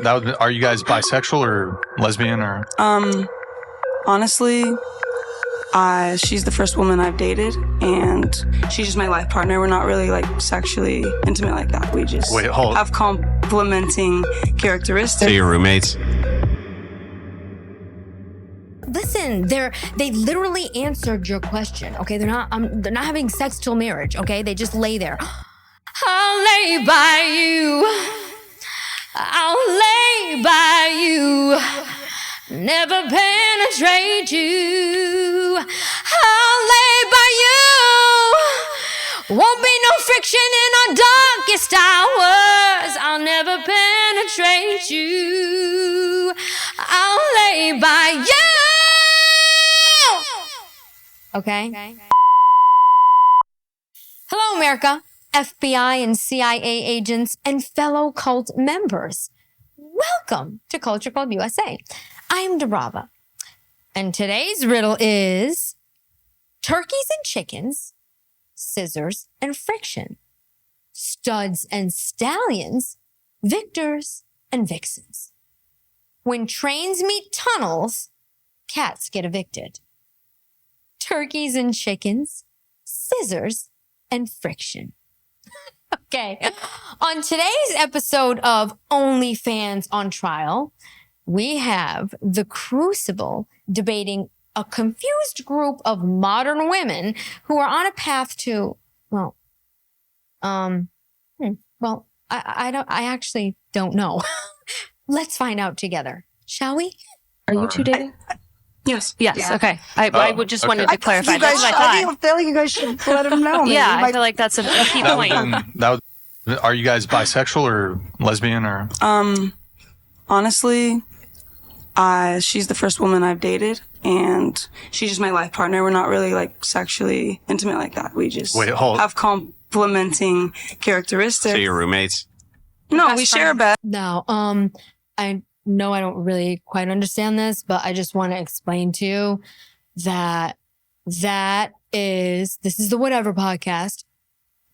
Are you guys bisexual or lesbian or? Honestly, she's the first woman I've dated, and she's just my life partner. We're not really like sexually intimate like that. We just have complementing characteristics. So your roommates? Listen, they literally answered your question. Okay, they're not having sex till marriage. Okay, they just lay there. I'll lay by you. I'll lay by you. Never penetrate you. I'll lay by you. Won't be no friction in our darkest hours. I'll never penetrate you. I'll lay by you. Okay? Hello, America. FBI and CIA agents and fellow cult members. Welcome to Culture Club USA. I'm DiBRAVA. And today's riddle is turkeys and chickens, scissors and friction, studs and stallions, victors and vixens. When trains meet tunnels, cats get evicted. Turkeys and chickens, scissors and friction. Okay, on today's episode of OnlyFans on Trial, we have The Crucible debating a confused group of modern women who are on a path to, I actually don't know. Let's find out together, shall we? Are you two dating? Yes. Yes. Yeah. Okay. I would just wanted to clarify. That's what I thought. I feel like you guys should let him know. Yeah, I feel like that's a key point. Are you guys bisexual or lesbian or? Honestly, she's the first woman I've dated, and she's just my life partner. We're not really like sexually intimate like that. We just have complementing characteristics. So your roommates? No, we share a bed. No, I know I don't really quite understand this, but I just want to explain to you that this is the Whatever podcast.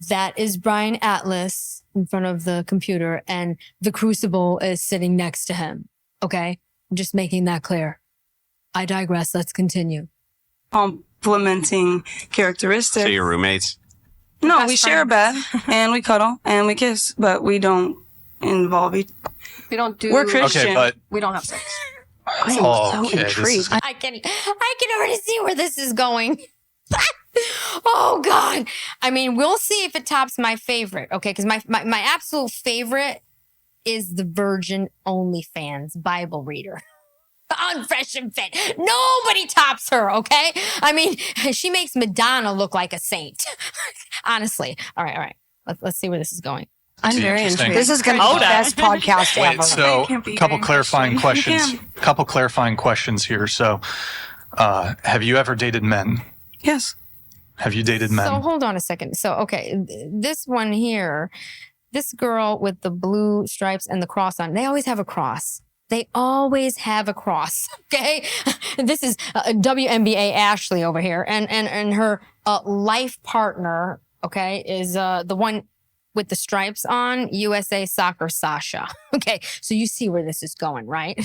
That is Brian Atlas in front of the computer, and The Crucible is sitting next to him. Okay? I'm just making that clear. I digress. Let's continue. Complementing characteristics. So your roommates? No, we share a bed, and we cuddle, and we kiss, but we don't involve each. We don't do. We're Christian. Okay, but we don't have sex. I am so intrigued. I can already see where this is going. Oh God. I mean, we'll see if it tops my favorite. Okay. Cause my absolute favorite is the Virgin OnlyFans Bible reader. On Fresh and Fit. Nobody tops her. Okay. I mean, she makes Madonna look like a saint. Honestly. All right. Let's see where this is going. I'm very intrigued. This is going to be the best podcast ever. So a couple clarifying questions here. So, have you ever dated men? Yes. Have you dated men? So hold on a second. So, okay, this one here, this girl with the blue stripes and the cross on, they always have a cross. They always have a cross, okay? This is WNBA Ashley over here. And her life partner, okay, is the one with the stripes on, USA Soccer Sasha. Okay, so you see where this is going, right?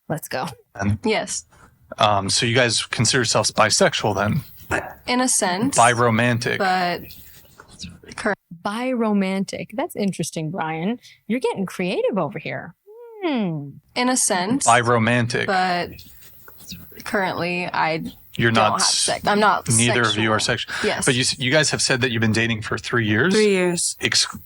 Let's go. Yes. So you guys consider yourselves bisexual then? In a sense. Biromantic. But biromantic. That's interesting, Brian. You're getting creative over here. In a sense. Biromantic. But currently, You're don't not. have sex. I'm not. Neither sexual. of you are sexual. Yes. But you guys have said that you've been dating for 3 years. 3 years.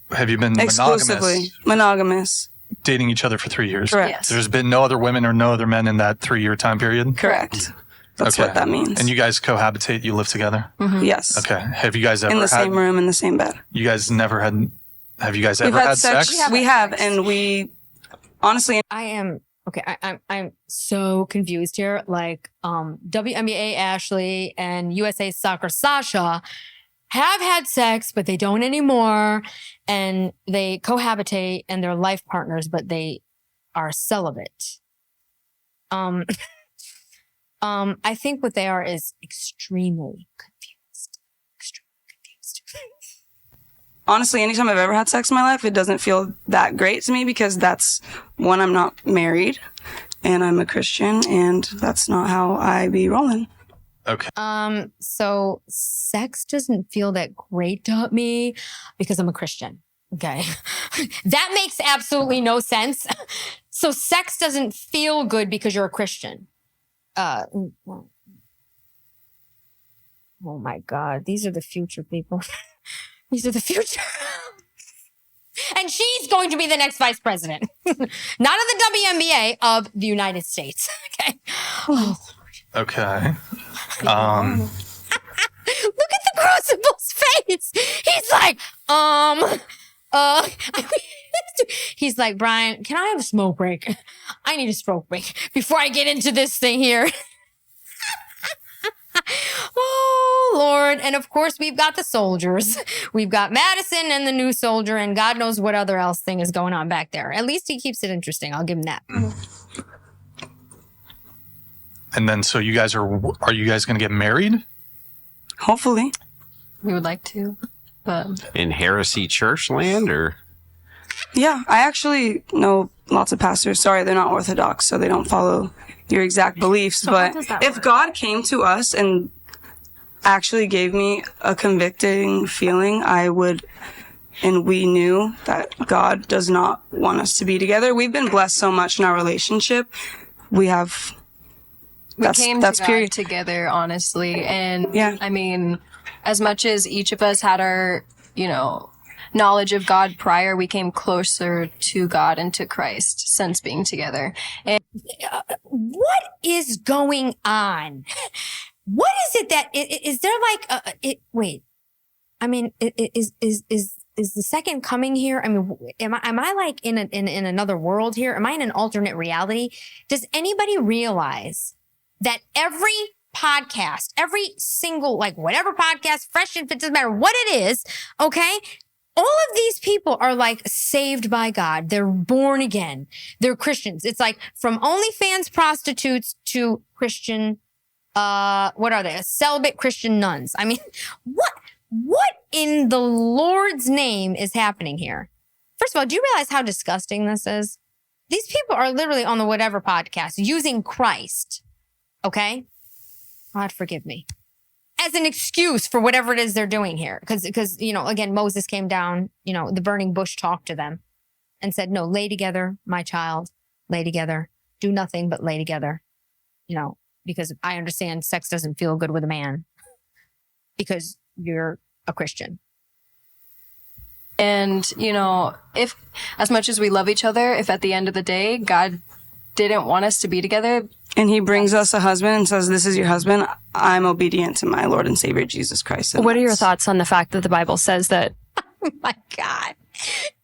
Have you been Exclusively monogamous? Dating each other for 3 years. Correct. Yes. There's been no other women or no other men in that 3-year time period. Correct. That's what that means. And you guys cohabitate. You live together. Mm-hmm. Yes. Okay. Have you guys ever in the same room in the same bed? You guys never had. Have you guys ever had sex? We have, and we honestly. I am. Okay, I'm so confused here. Like, WNBA Ashley and USA Soccer Sasha have had sex, but they don't anymore, and they cohabitate and they're life partners, but they are celibate. I think what they are is extremely confused. Extremely confused. honestly, anytime I've ever had sex in my life, it doesn't feel that great to me because that's, one, I'm not married and I'm a Christian and that's not how I be rolling. Okay. So sex doesn't feel that great to me because I'm a Christian. Okay. That makes absolutely no sense. So sex doesn't feel good because you're a Christian. Oh my God. These are the future people. These are the future. And she's going to be the next vice president. Not of the WNBA, of the United States. Okay. Oh, Okay. look at the Crucible's face. He's like, he's like, Brian, can I have a smoke break? I need a smoke break before I get into this thing here. Oh, Lord. And of course, we've got the soldiers. We've got Madison and the new soldier, and God knows what other else thing is going on back there. At least he keeps it interesting. I'll give him that. And then, so you guys are you guys going to get married? Hopefully. We would like to, but In heresy church land, or? Yeah, I actually know lots of pastors. Sorry, they're not Orthodox, so they don't follow your exact beliefs. So but how does that if work? God came to us and actually gave me a convicting feeling, I would, and we knew that God does not want us to be together. We've been blessed so much in our relationship. We came to God period. together, honestly. And Yeah. I mean, as much as each of us had our, knowledge of God prior, we came closer to God and to Christ since being together. And What is going on? What is it that is there like wait? I mean, is the second coming here? I mean, am I like in another world here? Am I in an alternate reality? Does anybody realize that every podcast, every single, like whatever podcast, fresh, if it doesn't matter what it is, okay? All of these people are like saved by God. They're born again. They're Christians. It's like from OnlyFans prostitutes to Christian, what are they? Celibate Christian nuns. I mean, what in the Lord's name is happening here? First of all, do you realize how disgusting this is? These people are literally on the whatever podcast using Christ. Okay? God forgive me. As an excuse for whatever it is they're doing here. Because, again, Moses came down, the burning bush talked to them and said, no, lay together, my child, lay together. Do nothing but lay together. Because I understand sex doesn't feel good with a man because you're a Christian. And, if as much as we love each other, if at the end of the day, God didn't want us to be together, And he brings us a husband and says, this is your husband, I'm obedient to my Lord and Savior, Jesus Christ. And What are your thoughts on the fact that the Bible says that? Oh my God.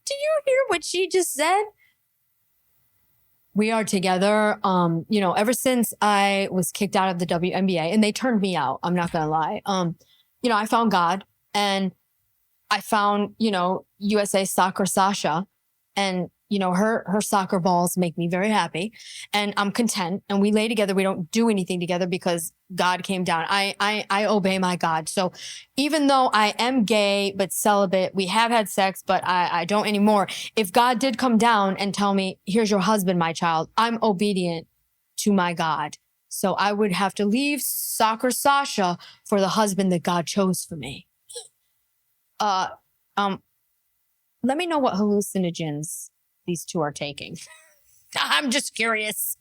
Do you hear what she just said? We are together. Ever since I was kicked out of the WNBA, and they turned me out, I'm not going to lie. I found God, and I found, USA Soccer Sasha, and her soccer balls make me very happy, and I'm content, and we lay together. We don't do anything together because God came down. I obey my God. So even though I am gay, but celibate, we have had sex, but I don't anymore. If God did come down and tell me, here's your husband, my child, I'm obedient to my God. So I would have to leave soccer Sasha for the husband that God chose for me. Let me know what hallucinogens these two are taking. I'm just curious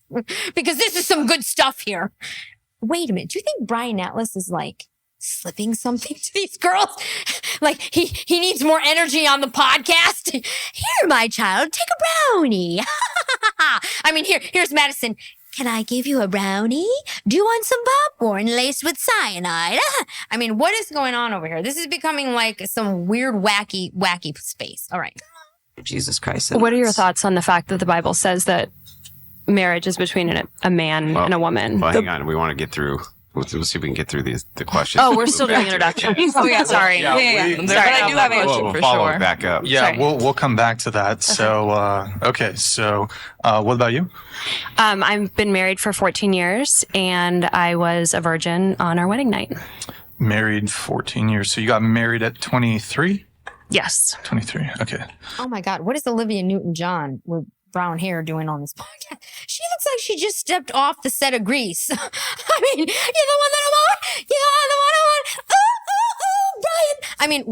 because this is some good stuff here. Wait a minute. Do you think Brian Atlas is like slipping something to these girls? Like he needs more energy on the podcast? Here, my child, take a brownie. I mean, here's Madison. Can I give you a brownie? Do you want some popcorn laced with cyanide? I mean, what is going on over here? This is becoming like some weird, wacky space. All right. Jesus Christ. What are your thoughts on the fact that the Bible says that marriage is between a man and a woman? Well, hang on. We want to get through. We'll see if we can get through the questions. Oh, we're still doing introductions. Oh, yeah, sorry. Yeah, Sorry, but I do have a question We'll for follow sure. it back up. Yeah, Sorry. we'll come back to that. So, okay. So, what about you? I've been married for 14 years, and I was a virgin on our wedding night. Married 14 years. So you got married at 23? Yes. 23. Okay. Oh my God, what is Olivia Newton-John with brown hair doing on this podcast? She looks like she just stepped off the set of Grease. I mean, you're the one that I want. You're the one I want. Ooh, Brian. I mean,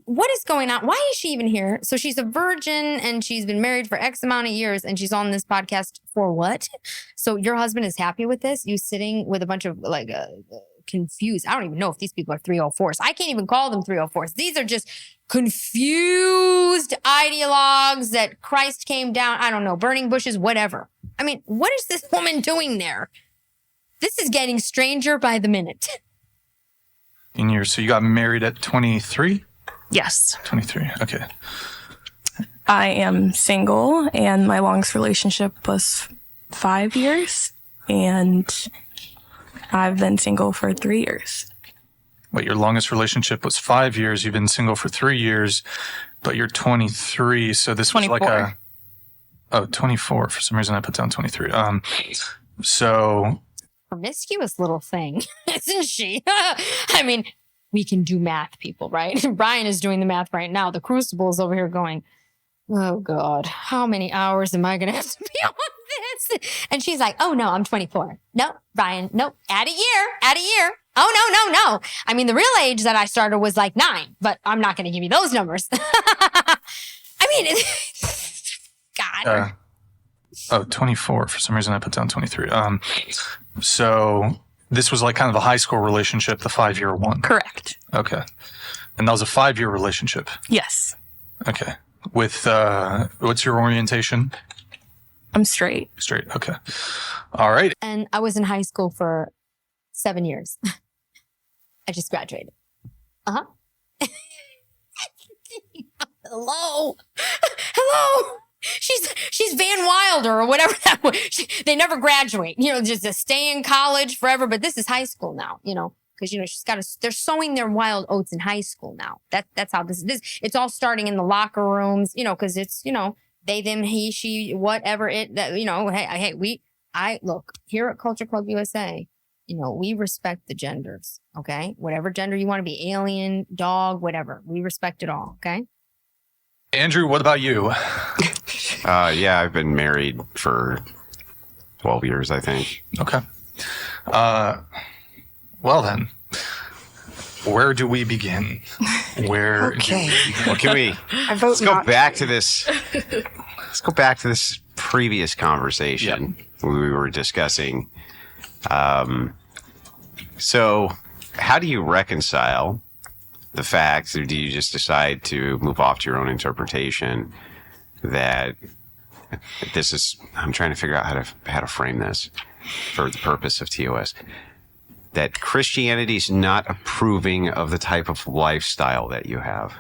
what is going on? Why is she even here? So she's a virgin and she's been married for X amount of years and she's on this podcast for what? So your husband is happy with this? You sitting with a bunch of like confused. I don't even know if these people are 304s. I can't even call them 304s. These are just confused ideologues that Christ came down. I don't know, burning bushes, whatever. I mean, what is this woman doing there? This is getting stranger by the minute. So you got married at 23? Yes. 23. Okay. I am single, and my longest relationship was 5 years, and I've been single for 3 years. Wait, your longest relationship was 5 years. You've been single for 3 years, but you're 23. So this was 24. 24. For some reason, I put down 23. So Promiscuous little thing, isn't she? I mean, we can do math, people, right? Brian is doing the math right now. The Crucible is over here going, oh God, how many hours am I going to have to be on this? And she's like, oh no, I'm 24. No, Brian, nope. Add a year. Oh, no. I mean, the real age that I started was like 9, but I'm not going to give you those numbers. I mean, God. 24. For some reason, I put down 23. So this was like kind of a high school relationship, the 5-year one. Correct. Okay. And that was a 5-year relationship. Yes. Okay. With, what's your orientation? I'm straight. Straight. Okay. All right. And I was in high school for 7 years. I just graduated. Uh-huh. Hello. She's Van Wilder or whatever that was. They never graduate, just to stay in college forever. But this is high school now, because, she's they're sowing their wild oats in high school now. That's how this is. It's all starting in the locker rooms, because it's, they, them, he, she, whatever look, here at Culture Club USA, we respect the genders, okay? Whatever gender you want to be, alien, dog, whatever. We respect it all, okay? Andrew, what about you? Yeah, I've been married for 12 years, I think. Okay. Well then, where do we begin? Where do we begin? Well, can we let's go back to this. Let's go back to this previous conversation we were discussing. So how do you reconcile the facts, or do you just decide to move off to your own interpretation that this is, I'm trying to figure out how to frame this for the purpose of TOS, that Christianity's not approving of the type of lifestyle that you have?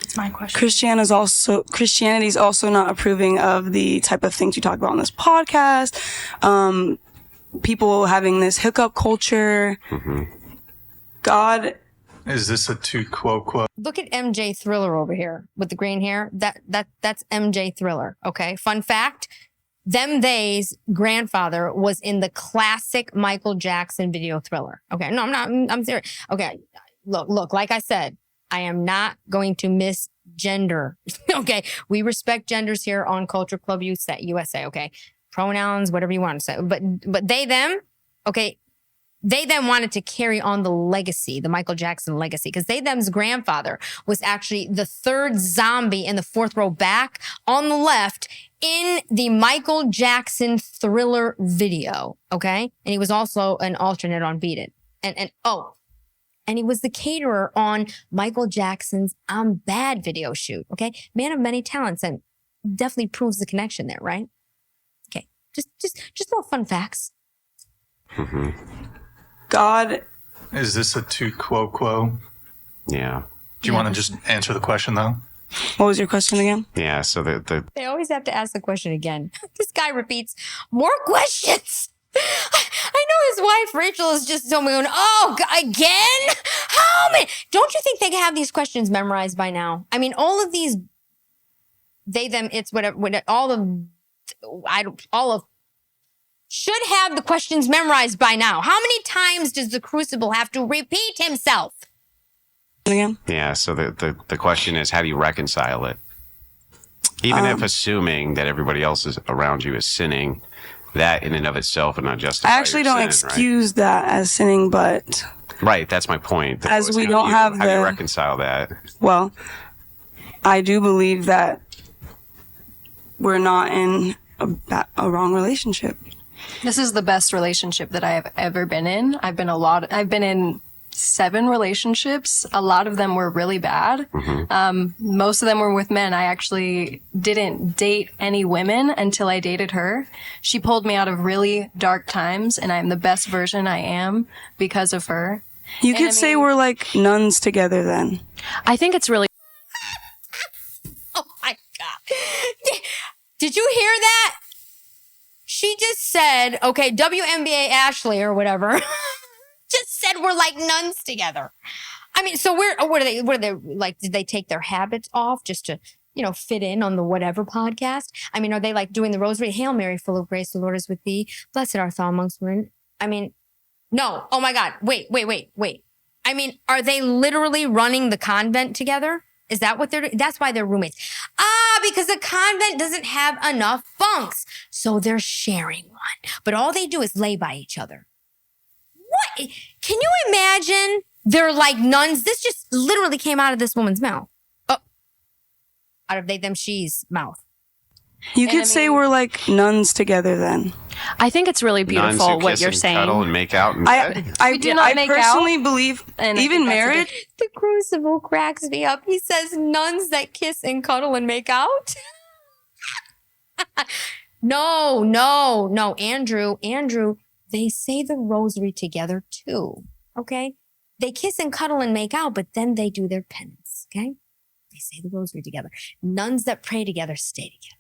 That's my question. Christianity's also not approving of the type of things you talk about on this podcast. People having this hookup culture. Mm-hmm. God. Is this a quote? Look at MJ Thriller over here with the green hair. That's MJ Thriller. Okay. Fun fact. They's grandfather was in the classic Michael Jackson video Thriller. Okay. No, I'm serious. Okay. Look, like I said, I am not going to misgender. Okay. We respect genders here on Culture Club USA. Okay. Pronouns, whatever you want to say. But they, them, okay. They then wanted to carry on the legacy, the Michael Jackson legacy, because them's grandfather was actually the third zombie in the 4th row back on the left in the Michael Jackson Thriller video. Okay. And he was also an alternate on Beat It. And he was the caterer on Michael Jackson's I'm Bad video shoot. Okay. Man of many talents, and definitely proves the connection there, right? Okay. Just little fun facts. Mm-hmm. God. Is this a quote? Yeah. Do you want to just answer the question though? What was your question again? Yeah. So they always have to ask the question again. This guy repeats more questions. I know his wife Rachel is just so going, oh, again? How many? Don't you think they have these questions memorized by now? I mean, all of these, they, them, it's whatever, all of should have the questions memorized by now. How many times does the Crucible have to repeat himself? Again? Yeah. So the question is, how do you reconcile it? Even if assuming that everybody else is around you is sinning, that in and of itself would not justify. I actually don't excuse that as sinning, but right. That's my point. As we don't have how do you reconcile that? Well, I do believe that we're not in a wrong relationship. This is the best relationship that I have ever been in. I've been in 7 relationships. A lot of them were really bad. Most of them were with men. I actually didn't date any women until I dated her. She pulled me out of really dark times, and I'm the best version I am because of her. You could say we're like nuns together then. I think it's really. Oh my God. Did you hear that? She just said, okay, WNBA Ashley or whatever, just said we're like nuns together. I mean, so what are they like, did they take their habits off just to, fit in on the whatever podcast? I mean, are they like doing the rosary? Hail Mary, full of grace, the Lord is with thee. Blessed art thou amongst women. I mean, no. Oh my God. Wait. I mean, are they literally running the convent together? Is that what they're doing? That's why they're roommates. Because the convent doesn't have enough bunks. So they're sharing one. But all they do is lay by each other. What? Can you imagine? They're like nuns. This just literally came out of this woman's mouth. Oh, out of they, them, she's mouth. You could say we're like nuns together then. I think it's really beautiful what you're saying. Cuddle and make out in bed. I personally believe even marriage. The Crucible cracks me up. He says nuns that kiss and cuddle and make out. No, Andrew, they say the rosary together too, okay? They kiss and cuddle and make out, but then they do their penance, okay? They say the rosary together. Nuns that pray together stay together.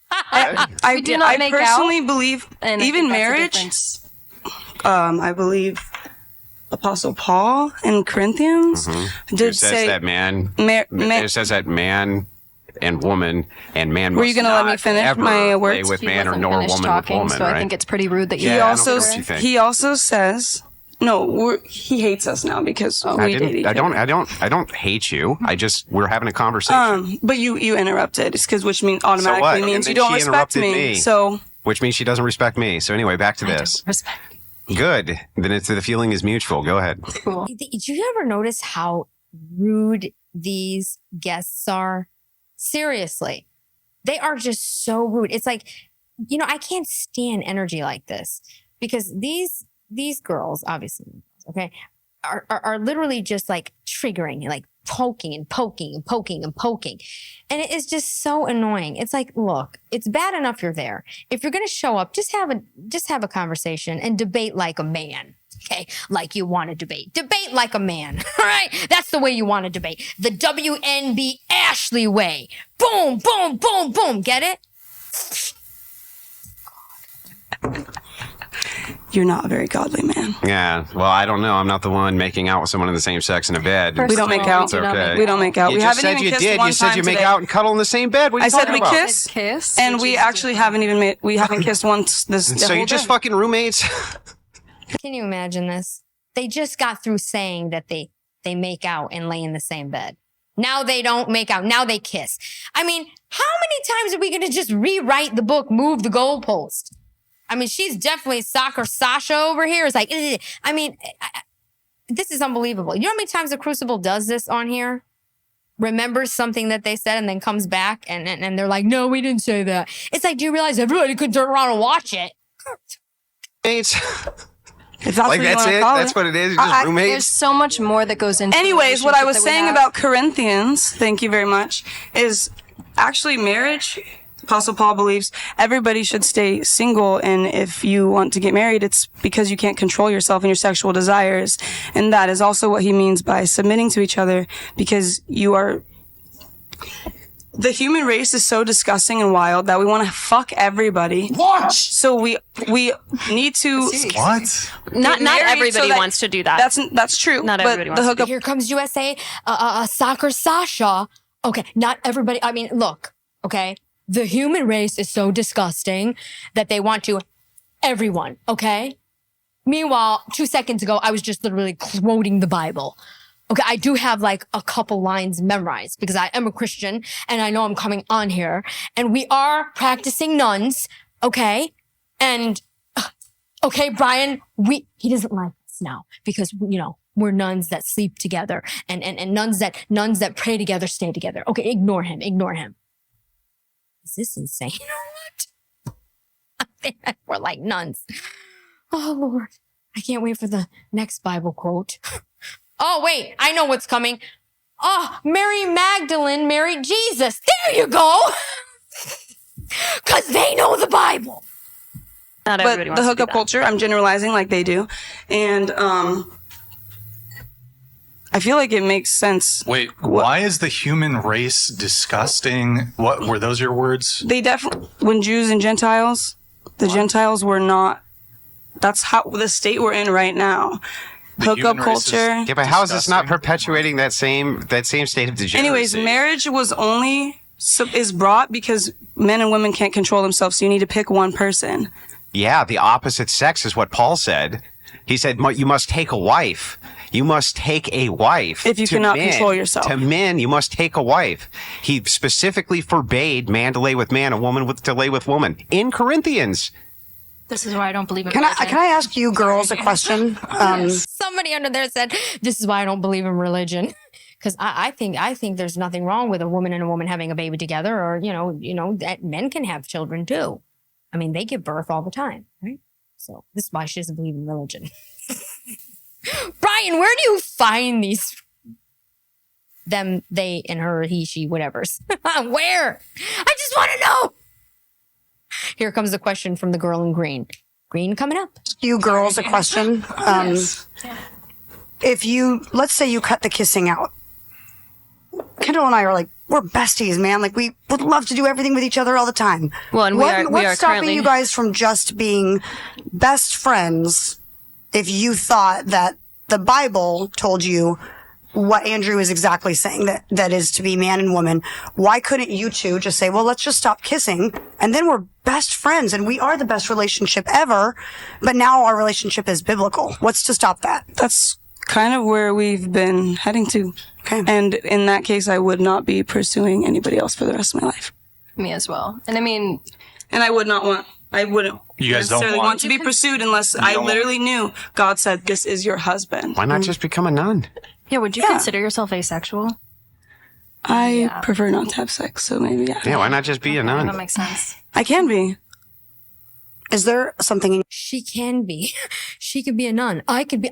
I personally believe even marriage. I believe Apostle Paul in Corinthians did say that man. It says that man and woman and man. Were you going to let me finish my words? Play with man or nor woman with woman. So I think it's pretty rude that you. He also says. No, he hates us now because we date each other. I don't hate you. We're having a conversation. But you interrupted, which means automatically means you don't respect me. So which means she doesn't respect me. So anyway, back to this. Respect. Good. Then the feeling is mutual. Go ahead. Cool. Did you ever notice how rude these guests are? Seriously, they are just so rude. It's like, I can't stand energy like this because these girls, obviously, okay, are literally just like triggering and like poking and poking and poking and poking. And it is just so annoying. It's like, look, it's bad enough you're there. If you're going to show up, just have a conversation and debate like a man. Okay. Like you want to debate. Debate like a man. All right. That's the way you want to debate. The WNB Ashley way. Boom, boom, boom, boom. Get it? You're not a very godly man. Yeah. Well, I don't know. I'm not the one making out with someone in the same sex in a bed. We don't make out. It's okay. We don't make out. You we just haven't said even you kissed did. one You said time you make today. out and cuddle in the same bed. What are you talking about? I said we kiss, and we actually haven't kissed once this. So you're just fucking roommates? Can you imagine this? They just got through saying that they make out and lay in the same bed. Now they don't make out. Now they kiss. I mean, how many times are we going to just rewrite the book, move the goalpost? I mean, she's definitely soccer Sasha over here. It's like, I mean, this is unbelievable. You know how many times the Crucible does this on here? Remembers something that they said and then comes back and they're like, no, we didn't say that. It's like, do you realize everybody could turn around and watch it? Roommates. If that's Like what you that's wanna it? call That's it. what it is? You're just roommates? There's so much more that goes into. Anyways, what I was the relationship that we saying have. about Corinthians, thank you very much, is actually marriage. Apostle Paul believes everybody should stay single, and if you want to get married, it's because you can't control yourself and your sexual desires. And that is also what he means by submitting to each other, because you are... The human race is so disgusting and wild that we want to fuck everybody. What? So we need to... What? Not married everybody so that- wants to do that. That's true. Not but everybody the wants to hookup Here comes USA, soccer Sasha. Okay, not everybody. I mean, look, okay? The human race is so disgusting that they want to everyone, okay? Meanwhile, 2 seconds ago, I was just literally quoting the Bible. Okay, I do have like a couple lines memorized because I am a Christian and I know I'm coming on here and we are practicing nuns, okay? And, okay, Brian, he doesn't like us now because, you know, we're nuns that sleep together and nuns that pray together, stay together. Okay, ignore him. Is this insane or what? We're like nuns. Oh, Lord. I can't wait for the next Bible quote. Oh, wait, I know what's coming. Oh, Mary Magdalene married Jesus. There you go. Because they know the Bible. Not But everybody wants the to do hookup that. culture, I'm generalizing like they do. And I feel like it makes sense. Wait, why is the human race disgusting? What were those your words? They definitely, when Jews and Gentiles, the Gentiles were not, that's how the state we're in right now. Hookup human race is- culture. Yeah, but how is this not Disgusting. perpetuating that same state of degeneracy? Anyways, marriage was only, is brought because men and women can't control themselves, so you need to pick one person. Yeah, the opposite sex is what Paul said. He said, you must take a wife. You must take a wife. If you To cannot men- control yourself. To men, you must take a wife. He specifically forbade man to lay with man, a woman to lay with woman. In Corinthians. This is why I don't believe in Can I ask you girls a question? Somebody under there said, this is why I don't believe in religion. Because I think there's nothing wrong with a woman and a woman having a baby together, or, you know, that men can have children too. I mean, they give birth all the time, right? So this is why she doesn't believe in religion. Brian, where do you find these them, they, and her, he, she, whatevers? Where? I just want to know. Here comes the question from the girl in green. Green coming up. You girls a question. If you, let's say you cut the kissing out. Kendall and I are like, we're besties, man. Like, we would love to do everything with each other all the time. Well, and we are what's stopping currently- you guys from just being best friends if you thought that the Bible told you what Andrew is exactly saying, that is to be man and woman? Why couldn't you two just say, well, let's just stop kissing and then we're best friends and we are the best relationship ever, but now our relationship is biblical? What's to stop that? That's kind of where we've been heading to. Okay. And in that case, I would not be pursuing anybody else for the rest of my life. Me as well. And I mean, And I wouldn't You guys don't necessarily want- want to be pursued unless I don't literally knew God said, this is your husband. Why not just become a nun? Yeah, would you consider yourself asexual? I prefer not to have sex, so maybe, yeah. Yeah, why not just be a nun? that makes sense. I can be. Is there something in She can be. She could be a nun. I can be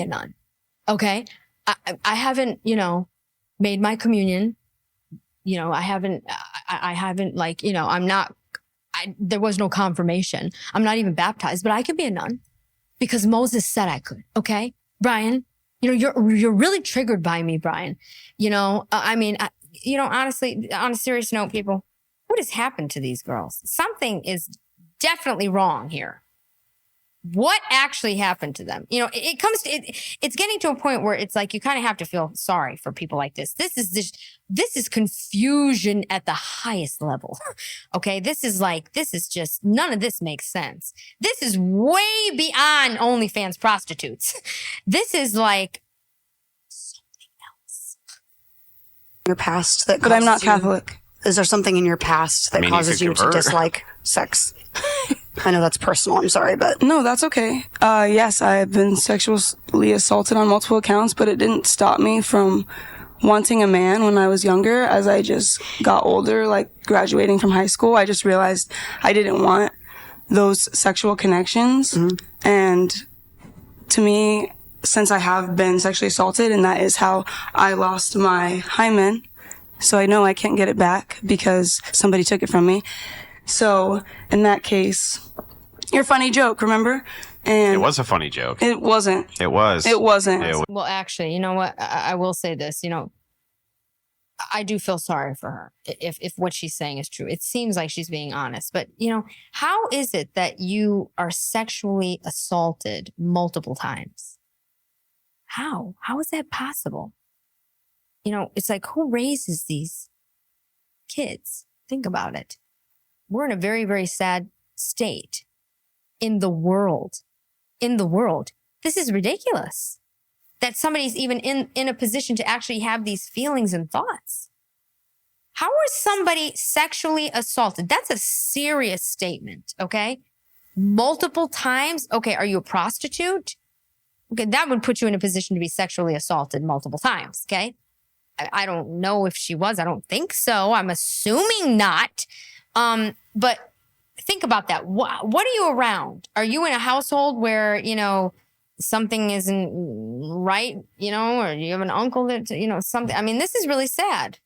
a nun. Okay? I haven't, you know, made my communion. You know, I haven't like, you know, there was no confirmation. I'm not even baptized, but I could be a nun because Moses said I could. Okay? Brian, you know, you're really triggered by me, Brian. You know, you know, honestly, on a serious note, people, what has happened to these girls? Something is definitely wrong here. What actually happened to them? You know, it's getting to a point where it's like you kind of have to feel sorry for people like this. This is confusion at the highest level. Okay, this is just none of this makes sense. This is way beyond OnlyFans prostitutes. This is like something else. your past that But I'm not causes you- Catholic. Is there something in your past that I mean, you causes could you to convert. dislike sex? I know that's personal. I'm sorry, but No, that's okay. Yes, I've been sexually assaulted on multiple accounts, but it didn't stop me from wanting a man when I was younger. As I just got older, like graduating from high school, I just realized I didn't want those sexual connections. And to me, since I have been sexually assaulted, and that is how I lost my hymen, so I know I can't get it back because somebody took it from me. So in that case, your funny joke, remember? And It was a funny joke. It wasn't. It was. It wasn't. It was. Well, actually, you know what? I will say this. You know, I do feel sorry for her if what she's saying is true. It seems like she's being honest. But, you know, how is it that you are sexually assaulted multiple times? How? How is that possible? You know, it's like, who raises these kids? Think about it. We're in a very, very sad state in the world. This is ridiculous. that somebody's even in a position to actually have these feelings and thoughts. How is somebody sexually assaulted? That's a serious statement, okay? Multiple times? Okay, are you a prostitute? Okay, that would put you in a position to be sexually assaulted multiple times, okay? I don't know if she was. I don't think so. I'm assuming not. But think about that. What are you around? Are you in a household where, you know, something isn't right, you know, or you have an uncle that, you know, something. I mean, this is really sad.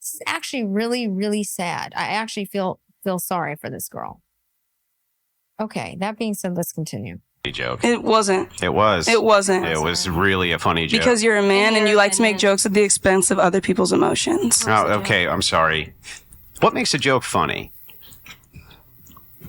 This is actually really, really sad. I actually feel sorry for this girl. Okay, that being said, let's continue. Joke. It wasn't. It was. It wasn't. It was really a funny joke. Because you're a man and you like to make jokes at the expense of other people's emotions. Oh, okay. I'm sorry. What makes a joke funny?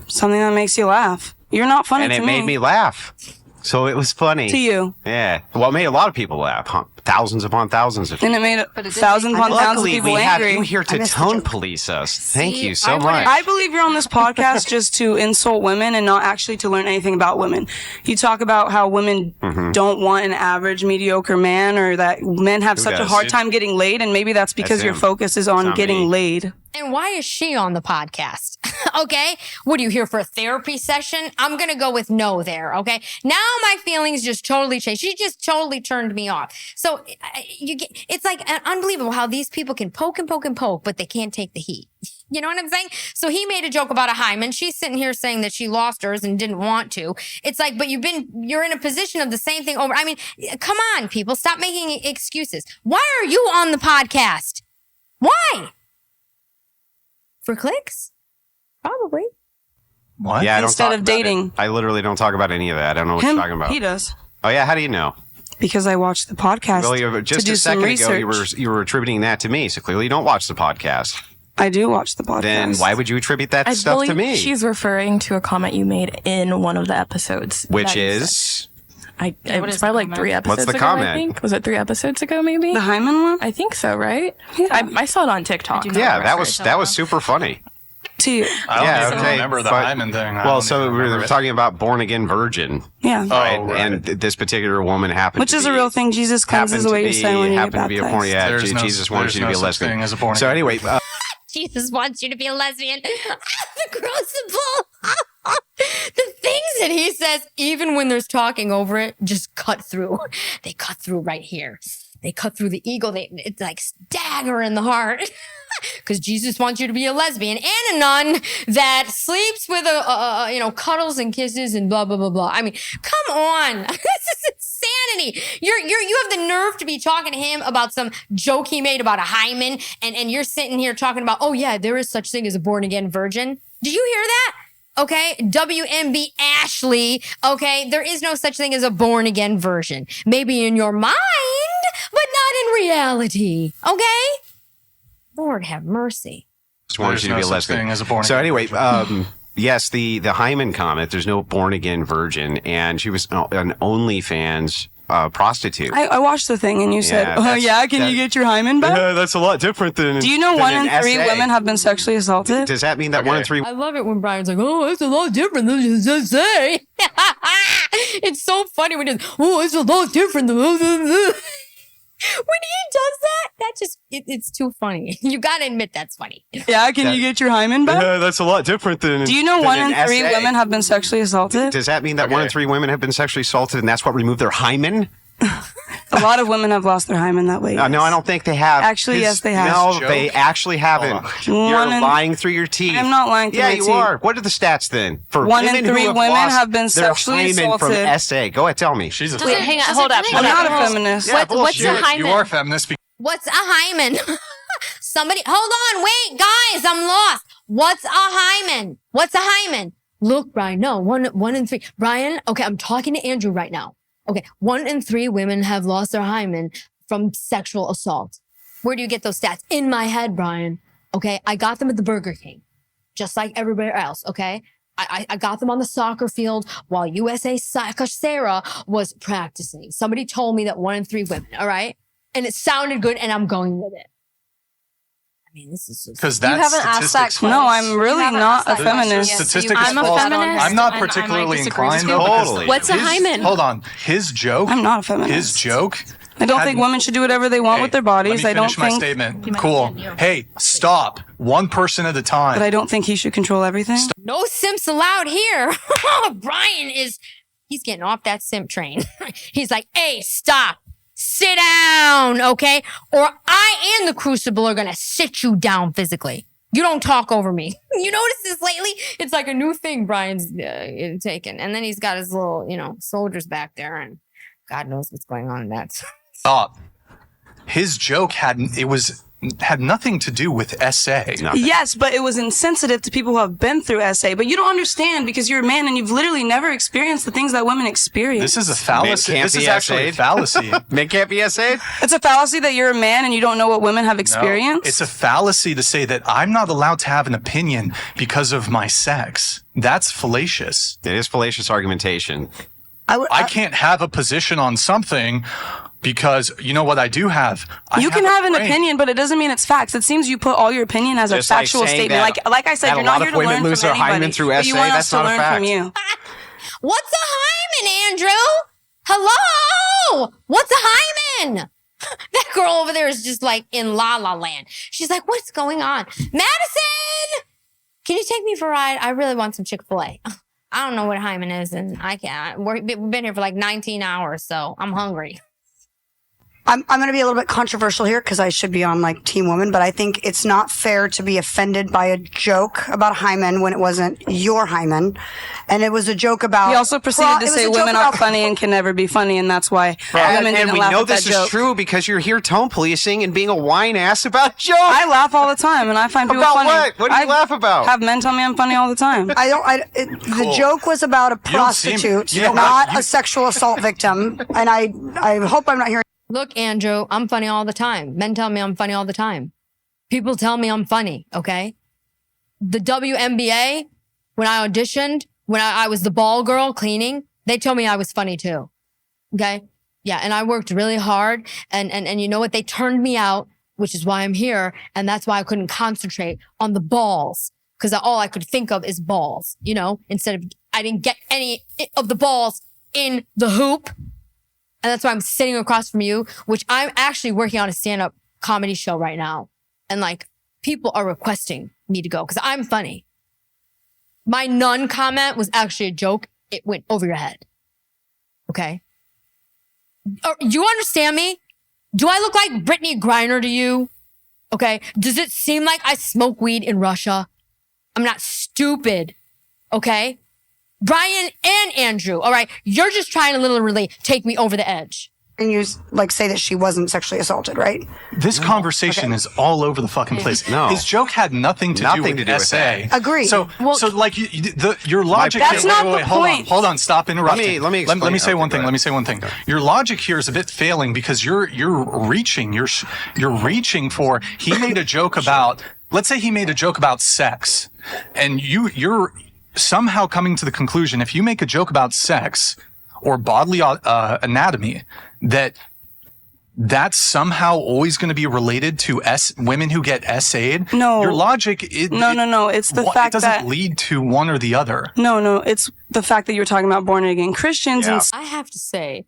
Something that makes you laugh. You're not funny to me. And it made me laugh. So it was funny. To you. Yeah. Well, it made a lot of people laugh. Thousands upon thousands of people. And it made thousands upon thousands of people we have angry. you here to tone police us. Thank you so much. I believe you're on this podcast just to insult women and not actually to learn anything about women. You talk about how women don't want an average, mediocre man, or that men have such a hard time getting laid, and maybe that's because your focus is on getting laid. And why is she on the podcast? Okay? What are you here for, a therapy session? I'm going to go with no there, okay? Now my feelings just totally changed. She just totally turned me off. So it's like unbelievable how these people can poke and poke and poke, but they can't take the heat. You know what I'm saying? So he made a joke about a hymen. She's sitting here saying that she lost hers and didn't want to. It's like, but you're in a position of the same thing over. I mean, come on, people, stop making excuses. Why are you on the podcast? Why? For clicks? Probably. What? Yeah, Instead of dating. I literally don't talk about any of that. I don't know what you're talking about. He does. Oh, yeah? How do you know? Because I watched the podcast Well, just to do a second some ago, research. you were attributing that to me, so clearly you don't watch the podcast. I do watch the podcast. Then why would you attribute that I stuff to believe me? she's referring to a comment you made in one of the episodes. Which is? It was probably like 3 episodes What's the ago, comment? I think. Was it 3 episodes ago, maybe? The hymen one? I think so, right? Yeah. I saw it on TikTok. Yeah, that was super funny. To you. I don't even remember the hymen thing. Well, so we were talking about born again virgin. Yeah. Right? And this particular woman happened Which is a real thing. Jesus cleanses away your sin when you get happened to be a porn. baptized. Yeah, Jesus wants you to be a lesbian. So anyway, Jesus wants you to be a lesbian. The crucible. The things that he says, even when there's talking over it, just cut through. They cut through right here. They cut through the ego. It's like dagger in the heart. Because Jesus wants you to be a lesbian and a nun that sleeps with cuddles and kisses and blah, blah, blah, blah. I mean, come on. This is insanity. You have the nerve to be talking to him about some joke he made about a hymen, and you're sitting here talking about, oh yeah, there is such thing as a born again virgin. Did you hear that? Okay, WNBA Ashley, okay, there is no such thing as a born again virgin. Maybe in your mind, but not in reality, okay? Lord have mercy. just wanted you to be a lesbian. So anyway, yes, the hymen comment, there's no born again virgin, and she was an OnlyFans prostitute. I watched the thing and you said, oh yeah, can you get your hymen back? Yeah, that's a lot different than. Do you know 1 in 3 women have been sexually assaulted? Does that mean that 1 in 3? I love it when Brian's like, oh, it's a lot different than you just say. It's so funny when he's, oh, it's a lot different than. When he does that it's too funny. You gotta admit that's funny. Yeah, can you get your hymen back? Yeah, that's a lot different than. Do you know 1 in 3 women have been sexually assaulted? Does that mean that 1 in 3 women have been sexually assaulted and that's what removed their hymen? A lot of women have lost their hymen that way. No, I don't think they have. Actually, yes, they have. No, they actually haven't. You're lying through your teeth. I'm not lying through my teeth. Yeah, you are. What are the stats then? For 1 in women 3 who women lost have been sexually their hymen assaulted. from SA. Go ahead, tell me. She's a Wait, hang on, hold up. I'm not a feminist. Yeah, What's a hymen? You are feminist. What's a hymen? Somebody, hold on, wait, guys, I'm lost. What's a hymen? What's a hymen? Look, Brian, no, one in 3. Brian, okay, I'm talking to Andrew right now. Okay, 1 in 3 women have lost their hymen from sexual assault. Where do you get those stats? In my head, Brian. Okay, I got them at the Burger King, just like everybody else, okay? I got them on the soccer field while USA Soccer Sarah was practicing. Somebody told me that 1 in 3 women, all right? And it sounded good, and I'm going with it. I mean, this is just... Because that's haven't asked that statistics. question. No, I'm really not a The feminist. statistic I'm is a false. feminist. I'm not I particularly might disagree inclined. with you. though, because Totally. What's a hymen? Hold on. His joke. I'm not a feminist. His joke. I don't think women should do whatever they want with their bodies. Let me I don't finish my think, statement. Cool. Hey, stop. One person at a time. but I don't think he should control everything. No simps allowed here. Brian he's getting off that simp train. He's like, hey, stop. Sit down, okay? Or I and the Crucible are gonna sit you down physically. You don't talk over me. You notice this lately? It's like a new thing Brian's taken. And then he's got his little, soldiers back there, and God knows what's going on in that. Stop. His joke had nothing to do with SA. Yes, but it was insensitive to people who have been through SA. But you don't understand because you're a man and you've literally never experienced the things that women experience. This is a fallacy. Men can't This is be actually a SA'd. fallacy. Men can't be SA'd? It's a fallacy that you're a man and you don't know what women have experienced. No, it's a fallacy to say that I'm not allowed to have an opinion because of my sex. That's fallacious. It is fallacious argumentation. I can't have a position on something because you know what I do have? You can have an brain. opinion, but it doesn't mean it's facts. It seems you put all your opinion as Just a like factual saying statement. that- Like I said, that you're a not lot here of to women learn lose from their hymen anybody. through but you SA, want that's us to not a learn fact. from you. What's a hymen, Andrew? Hello? What's a hymen? That girl over there is just like in La La Land. She's like, what's going on? Madison! Can you take me for a ride? I really want some Chick-fil-A. I don't know what a hymen is, and I can't. We've been here for like 19 hours, so I'm hungry. I'm going to be a little bit controversial here because I should be on like Team Woman, but I think it's not fair to be offended by a joke about hymen when it wasn't your hymen, and it was a joke about. He also proceeded to say women are funny and can never be funny, and that's why women And didn't we laugh know at that this is joke. true because you're here tone policing and being a whine ass about jokes. I laugh all the time, and I find people About funny. what? What do you laugh about? Have men tell me I'm funny all the time. The joke was about a don't seem- prostitute, yeah, not you- a sexual assault victim, and I hope I'm not hearing. Look, Andrew, I'm funny all the time. Men tell me I'm funny all the time. People tell me I'm funny, okay? The WNBA, when I auditioned, when I was the ball girl cleaning, they told me I was funny too, okay? Yeah, and I worked really hard, and you know what? They turned me out, which is why I'm here, and that's why I couldn't concentrate on the balls, because all I could think of is balls, instead of, I didn't get any of the balls in the hoop. And that's why I'm sitting across from you, which I'm actually working on a stand-up comedy show right now. And like, people are requesting me to go because I'm funny. My nun comment was actually a joke. It went over your head. Okay? You understand me? Do I look like Brittany Griner to you? Okay? Does it seem like I smoke weed in Russia? I'm not stupid. Okay? Brian and Andrew, all right? You're just trying to literally take me over the edge. And you say that she wasn't sexually assaulted, right? This conversation is all over the fucking place. No. His joke had nothing to do with SA. Agree. So like your logic. That's not the hold point. Hold on. Stop interrupting. Let me explain. Let me say Okay, one go thing. ahead. Let me say one thing. Your logic here is a bit failing because you're reaching. You're reaching for. He made a joke about. Let's say he made a joke about sex, and you're somehow coming to the conclusion if you make a joke about sex or bodily anatomy, that's somehow always going to be related to women who get SA'd. No. Your logic is No. It's the fact it doesn't that lead to one or the other. No. It's the fact that you're talking about born again Christians and I have to say,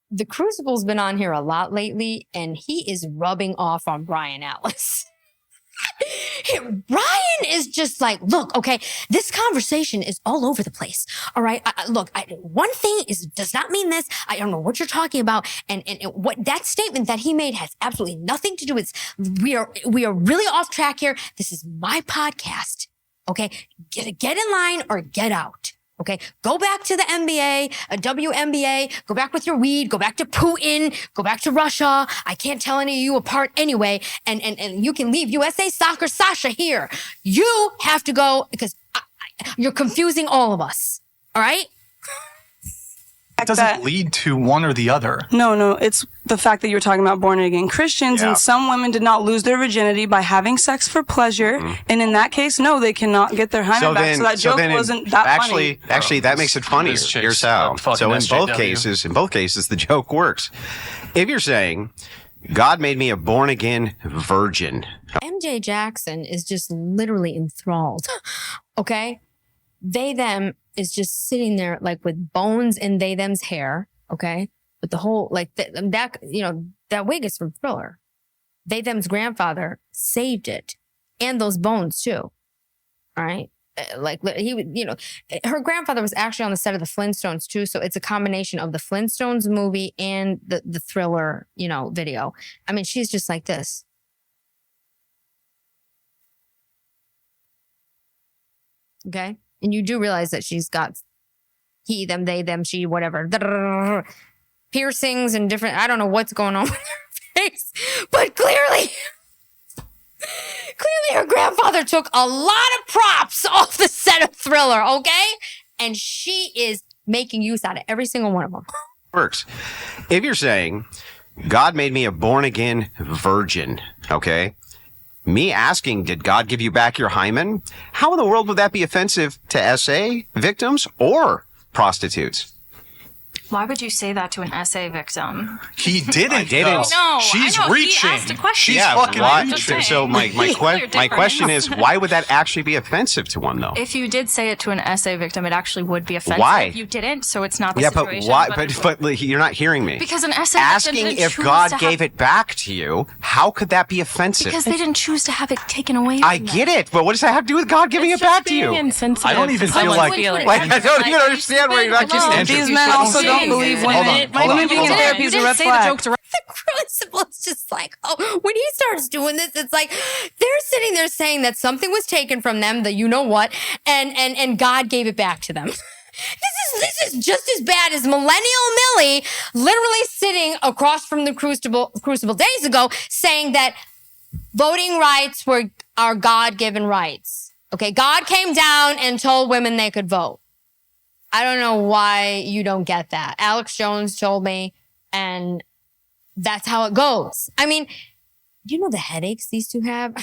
the Crucible's been on here a lot lately, and he is rubbing off on Brian Atlas. Brian is just like, look, okay, this conversation is all over the place. All right. One thing does not mean this. I don't know what you're talking about. And what that statement that he made has absolutely nothing to do with, we are really off track here. This is my podcast. Okay. Get in line or get out. Okay, go back to the NBA, WNBA, go back with your weed, go back to Putin, go back to Russia. I can't tell any of you apart anyway. And you can leave USA Soccer Sasha here. You have to go because you're confusing all of us. All right? It doesn't lead to one or the other. No, it's the fact that you're talking about born again Christians, and some women did not lose their virginity by having sex for pleasure, and in that case, no, they cannot get their hymen back. So that joke wasn't that funny. Actually, that makes it funnier. Here's how. So in both cases, the joke works. If you're saying God made me a born-again virgin. MJ Jackson is just literally enthralled. Okay? They, them is just sitting there like with bones in they, them's hair. Okay? With the whole, like that, you know, that wig is from Thriller. They, them's grandfather saved it. And those bones too. All right? Like he would, you know, her grandfather was actually on the set of the Flintstones too. So it's a combination of the Flintstones movie and the Thriller, you know, video. I mean, she's just like this. Okay. And you do realize that she's got he, them, they, them, she, whatever, piercings and different, I don't know what's going on with her face, but clearly her grandfather took a lot of props off the set of Thriller, okay? And she is making use out of every single one of them. Works. If you're saying, God made me a born-again virgin, okay? Me asking, did God give you back your hymen? How in the world would that be offensive to SA victims or prostitutes? Why would you say that to an SA victim? He didn't. I didn't. No, She's I know. reaching. He asked a question. She's fucking reaching. So my question is, why would that actually be offensive to one, though? If you did say it to an SA victim, it actually would be offensive. Why? If you didn't, so it's not the Yeah, situation. but why? But you're not hearing me. Because an SA asking victim didn't if choose God to gave it back to you, how could that be offensive? Because they didn't choose to have it taken away. I get it, but what does that have to do with God giving it back to you? I don't even feel like I don't even understand where you're not just. These men also don't believe women. Women being in therapy is a red flag. The crucible is just like, oh, when he starts doing this, it's like they're sitting there saying that something was taken from them, that you know what, and God gave it back to them. This is just as bad as Millennial Millie literally sitting across from the crucible days ago saying that voting rights are God-given rights. Okay, God came down and told women they could vote. I don't know why you don't get that. Alex Jones told me, and that's how it goes. I mean, you know the headaches these two have?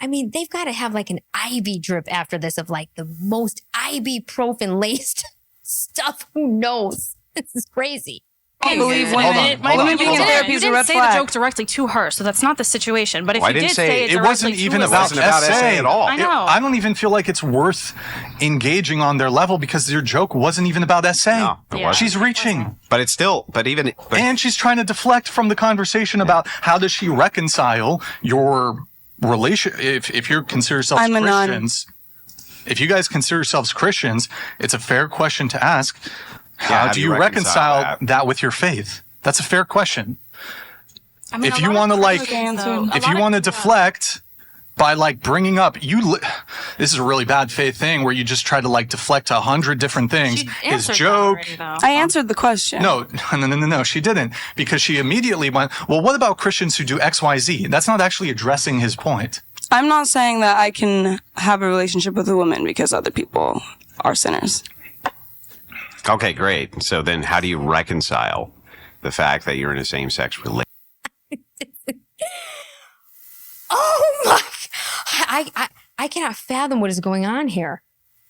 I mean, they've got to have like an IV drip after this of like the most ibuprofen-laced stuff. Who knows? This is crazy. I believe women being in therapy is a red flag. You didn't say the joke directly to her, so that's not the situation. But if you did say it it wasn't even about SA at all. I know. I don't even feel like it's worth engaging on their level because your joke wasn't even about SA. No, it wasn't. She's reaching. But it's still, And she's trying to deflect from the conversation about how does she reconcile your relation. If you consider yourselves I'm a nun. Christians, if you guys consider yourselves Christians, it's a fair question to ask. How do you reconcile that with your faith? That's a fair question. I mean, If you want to deflect by like bringing up this is a really bad faith thing where you just try to like deflect 100 different things. His joke. I answered the question. No, she didn't, because she immediately went, well, what about Christians who do XYZ? That's not actually addressing his point. I'm not saying that I can have a relationship with a woman because other people are sinners. Okay, great. So then how do you reconcile the fact that you're in a same-sex relationship? Oh my! I cannot fathom what is going on here.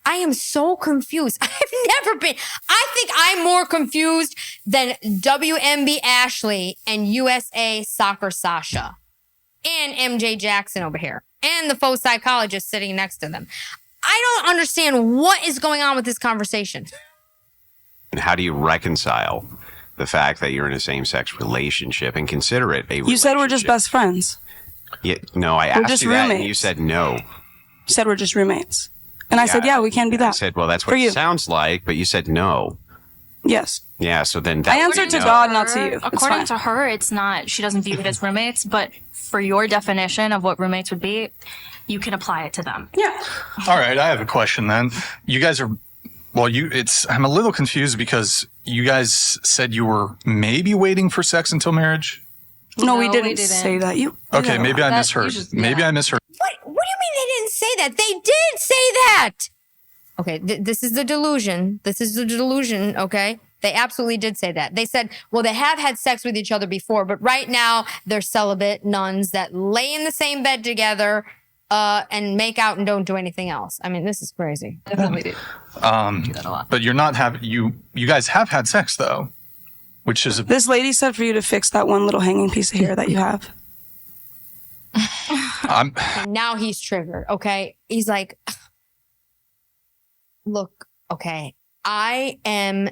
I am so confused. I've never been. I think I'm more confused than WNBA Ashley and USA Soccer Sasha and MJ Jackson over here and the faux psychologist sitting next to them. I don't understand what is going on with this conversation. And how do you reconcile the fact that you're in a same-sex relationship and consider it a relationship? You said we're just best friends. Yeah, no, I asked you that and you said no. You said we're just roommates. And I said, yeah, we can be that. I said, well, that's what it sounds like, but you said no. Yes. Yeah, so then that I answered to God, not to you. According to her, it's not, she doesn't view it as roommates, but for your definition of what roommates would be, you can apply it to them. Yeah. All right, I have a question then. You guys are, I'm a little confused because you guys said you were maybe waiting for sex until marriage. No, we didn't say that. Okay, maybe I misheard. Maybe I misheard. What do you mean they didn't say that? They did say that. Okay, this is the delusion. Okay? They absolutely did say that. They said, well, they have had sex with each other before, but right now they're celibate nuns that lay in the same bed together and make out and don't do anything else. I mean, this is crazy. Definitely do. But you're not you guys have had sex though. which is This lady said for you to fix that one little hanging piece of hair that you have. And now he's triggered, okay? He's like, look, okay, I am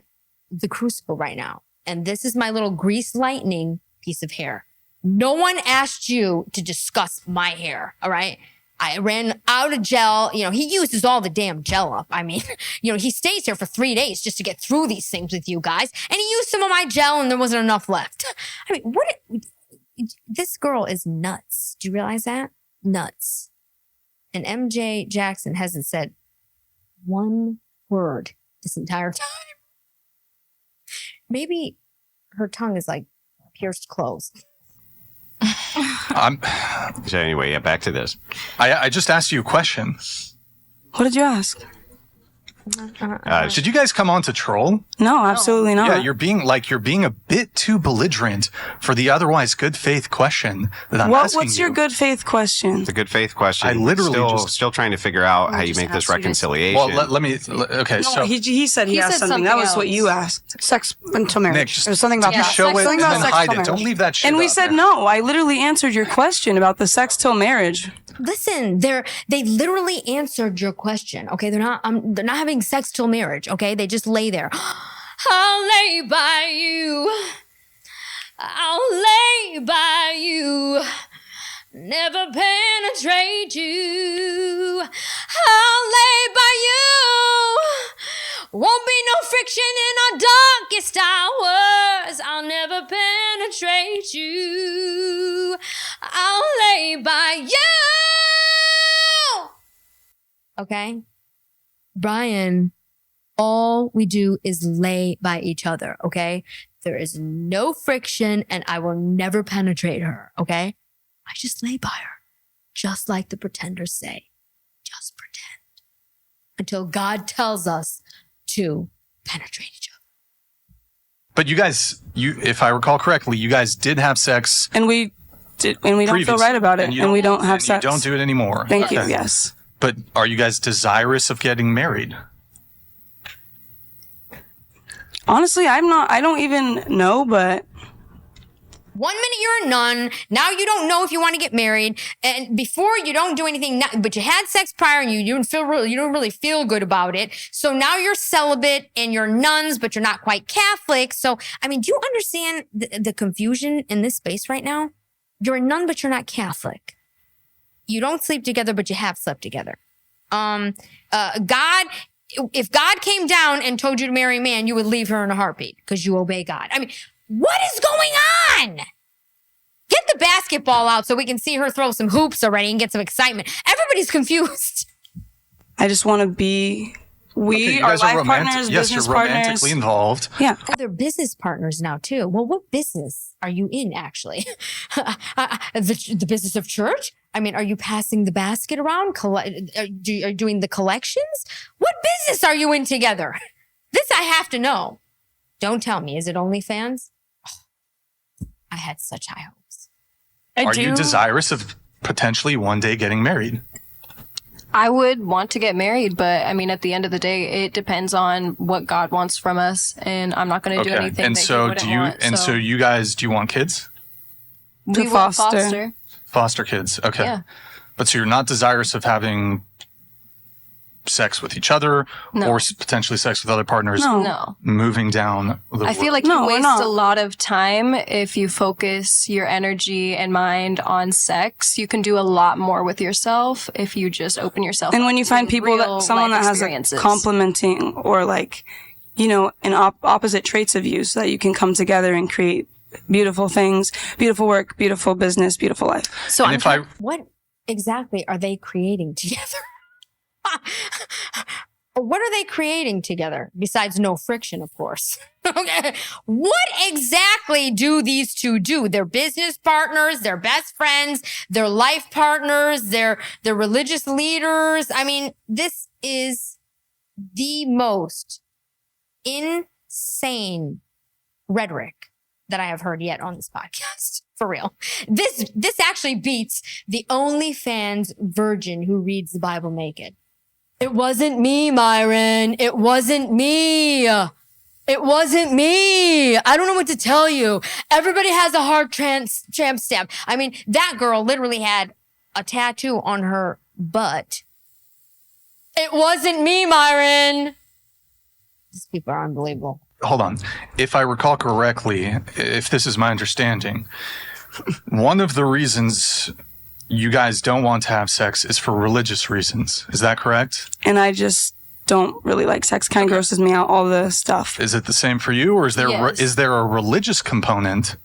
the crucible right now. And this is my little greased lightning piece of hair. No one asked you to discuss my hair, all right? I ran out of gel. You know, he uses all the damn gel up. I mean, you know, he stays here for 3 days just to get through these things with you guys. And he used some of my gel and there wasn't enough left. I mean, this girl is nuts. Do you realize that? Nuts. And MJ Jackson hasn't said one word this entire time. Maybe her tongue is like pierced closed. So anyway, yeah, back to this. I just asked you a question. What did you ask? Did you guys come on to troll? No, absolutely not. Yeah, you're being a bit too belligerent for the otherwise good faith question that I'm asking What's your good faith question? The good faith question. I literally still trying to figure out how you make this reconciliation. Well, let me. Okay, No, so he said he asked something. That was what you asked. Sex until marriage. Nick, just There's something about that. show it Something and about then sex hide till it. Don't marriage. leave that shit And we up said there. no. I literally answered your question about the sex till marriage. Listen, they literally answered your question. Okay, they're not having sex till marriage. Okay, they just lay there. I'll lay by you. I'll lay by you. Never penetrate you. I'll lay by you. Won't be no friction in our darkest hours. I'll never penetrate you. I'll lay by you. Okay? Brian, all we do is lay by each other, okay? There is no friction and I will never penetrate her, okay? I just lay by her, just like the pretenders say. Just pretend. Until God tells us to penetrate each other. But you guys, if I recall correctly, you guys did have sex. And we don't feel previously, right about it. And we don't have sex. You don't do it anymore. Thank you, yes. But are you guys desirous of getting married? Honestly, I'm not. I don't even know, but 1 minute you're a nun, now you don't know if you want to get married, and before you don't do anything, but you had sex prior and you don't really feel good about it. So now you're celibate and you're nuns, but you're not quite Catholic. So, I mean, do you understand the confusion in this space right now? You're a nun, but you're not Catholic. You don't sleep together, but you have slept together. If God came down and told you to marry a man, you would leave her in a heartbeat because you obey God. I mean, what is going on? Get the basketball out so we can see her throw some hoops already and get some excitement. Everybody's confused. I just want to be. We are life partners, yes, business you're romantically partners. involved. Yeah. Oh, they're business partners now too. Well, what business are you in actually? The business of church? I mean, are you passing the basket around? Are you doing the collections? What business are you in together? This I have to know. Don't tell me. Is it OnlyFans? Oh, I had such high hopes. Are you desirous of potentially one day getting married? I would want to get married, but I mean, at the end of the day, it depends on what God wants from us, and I'm not going to do anything And that so He wouldn't want. so you guys, do you want kids? We will foster. Foster kids. Okay. Yeah. But so you're not desirous of having sex with each other No. or potentially sex with other partners No. moving down the I feel like No, you we're waste not. a lot of time if you focus your energy and mind on sex. You can do a lot more with yourself if you just open yourself And up when you to find people real that someone life that has experiences. complementing or like, you know, an opposite traits of you, so that you can come together and create beautiful things, beautiful work, beautiful business, beautiful life. So And what exactly are they creating together? What are they creating together besides no friction, of course? Okay. What exactly do these two do? They're business partners, they're best friends, they're life partners, they're religious leaders. I mean, this is the most insane rhetoric that I have heard yet on this podcast. For real. This actually beats the OnlyFans virgin who reads the Bible naked. It wasn't me, Myron. It wasn't me. It wasn't me. I don't know what to tell you. Everybody has a hard tramp stamp. I mean, that girl literally had a tattoo on her butt. It wasn't me, Myron. These people are unbelievable. Hold on. If I recall correctly, if this is my understanding, one of the reasons you guys don't want to have sex is for religious reasons. Is that correct? And I just don't really like sex. Kind of grosses me out, all the stuff. Is it the same for you, or is there Yes. is there a religious component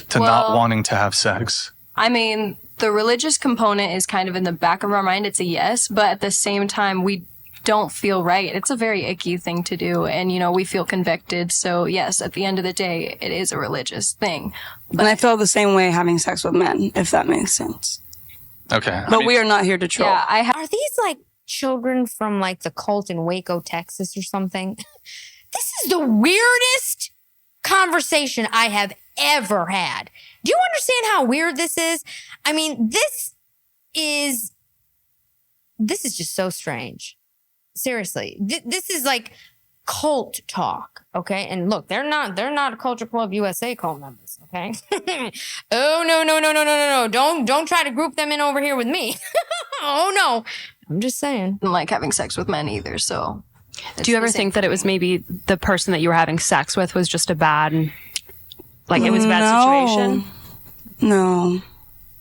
to not wanting to have sex? I mean, the religious component is kind of in the back of our mind. It's a yes, but at the same time, we don't feel right. It's a very icky thing to do, and you know, we feel convicted. So yes, at the end of the day, it is a religious thing. And I feel the same way having sex with men, if that makes sense. Okay. But we are not here to troll. Yeah, Are these like children from like the cult in Waco, Texas or something? This is the weirdest conversation I have ever had. Do you understand how weird this is? I mean, this is just so strange. Seriously. This is like cult talk, okay? And look, they're not Culture Club USA cult members, okay? Oh, no. Don't try to group them in over here with me. Oh, no. I'm just saying. don't like having sex with men either. So, Do you ever think that it was maybe the person that you were having sex with was just a bad, like it was a bad situation? No.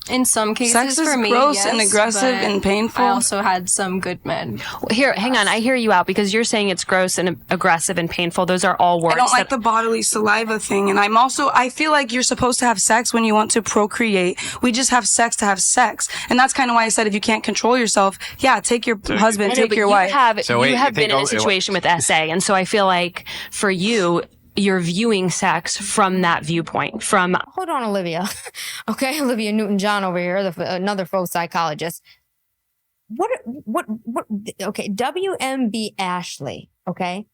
in some cases, Sex is for me, gross yes, and aggressive but and painful. I also had some good men. Here, hang on. I hear you out because you're saying it's gross and aggressive and painful. Those are all words. I don't like the bodily saliva thing. And I feel like you're supposed to have sex when you want to procreate. We just have sex to have sex. And that's kind of why I said if you can't control yourself, yeah, take your husband, take your wife. You have been in a situation with SA. And so I feel like for you, you're viewing sex from that viewpoint. Hold on, Olivia. Okay, Olivia Newton-John over here, another faux psychologist. What? Okay, WMB Ashley. Okay,